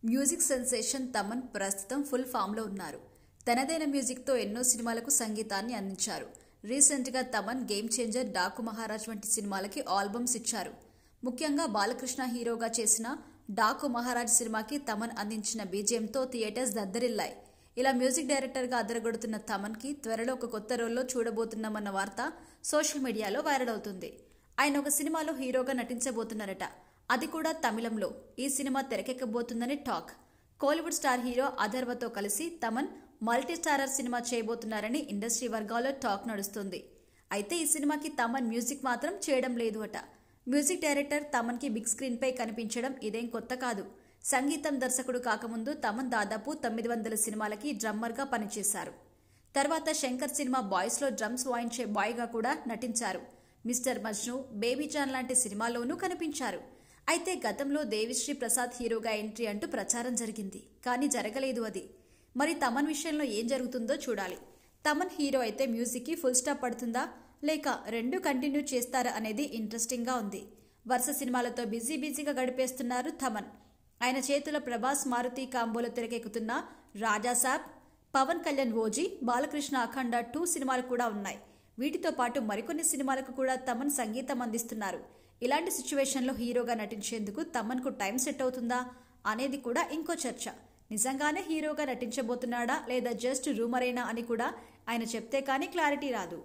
Music sensation Thaman ప్రస్తుతం full ఫామ్లో ఉన్నారు. తనదైన మ్యూజిక్తో ఎన్నో సినిమాలకు సంగీతాన్ని అందించారు. రీసెంట్గా తమన్ గేమ్ చేంజర్, డాకు మహారాజ్ వంటి సినిమాలకి ఆల్బమ్స్ ఇచ్చారు. ముఖ్యంగా బాలకృష్ణ హీరోగా చేసిన డాకు మహారాజ్ సినిమాకి తమన్ అందించిన బీజిఎంతో థియేటర్స్ దద్దరిల్లాయి. ఇలా మ్యూజిక్ డైరెక్టర్గా అదరగొడుతున్న తమన్కి త్వరలో ఒక కొత్త రోల్లో చూడబోతున్నామన్న వార్త సోషల్ మీడియాలో వైరల్ అవుతుంది. ఆయన ఒక సినిమాలో హీరోగా నటించబోతున్నారట. అది కూడా తమిళంలో. ఈ సినిమా తెరకెక్కబోతుందని టాక్. కోలీవుడ్ స్టార్ హీరో అథర్వతో కలిసి తమన్ మల్టీ స్టారర్ సినిమా చేయబోతున్నారని ఇండస్ట్రీ వర్గాల్లో టాక్ నడుస్తుంది. అయితే ఈ సినిమాకి తమన్ మ్యూజిక్ మాత్రం చేయడం లేదు అట. మ్యూజిక్ డైరెక్టర్ తమన్కి బిగ్ స్క్రీన్ పై కనిపించడం ఇదేం కొత్త కాదు. సంగీతం దర్శకుడు కాకముందు తమన్ దాదాపు 900 సినిమాలకి డ్రమ్మర్గా పనిచేశారు. తర్వాత శంకర్ సినిమా బాయ్స్లో డ్రమ్స్ వాయించే బాయ్గా కూడా నటించారు. మిస్టర్ మజ్ను, బేబీ జాన్ లాంటి సినిమాల్లోనూ కనిపించారు. అయితే గతంలో దేవిశ్రీ ప్రసాద్ హీరోగా ఎంట్రీ అంటూ ప్రచారం జరిగింది. కానీ జరగలేదు అది. మరి తమన్ విషయంలో ఏం జరుగుతుందో చూడాలి. తమన్ హీరో అయితే మ్యూజిక్కి ఫుల్ స్టాప్ పడుతుందా, లేక రెండు కంటిన్యూ చేస్తారా అనేది ఇంట్రెస్టింగ్గా ఉంది. వరుస సినిమాలతో బిజీగా గడిపేస్తున్నారు తమన్. ఆయన చేతిలో ప్రభాస్, మారుతి కాంబోలో తెరకెక్కుతున్న రాజాసాబ్, పవన్ కళ్యాణ్ ఓజీ, బాలకృష్ణ అఖండ 2 సినిమాలు కూడా ఉన్నాయి. వీటితో పాటు మరికొన్ని సినిమాలకు కూడా తమన్ సంగీతం అందిస్తున్నారు. ఇలాంటి సిచ్యువేషన్లో హీరోగా నటించేందుకు తమన్కు టైం సెట్ అవుతుందా అనేది కూడా ఇంకో చర్చ. నిజంగానే హీరోగా నటించబోతున్నాడా లేదా జస్ట్ రూమరేనా అని కూడా ఆయన చెప్తే కానీ క్లారిటీ రాదు.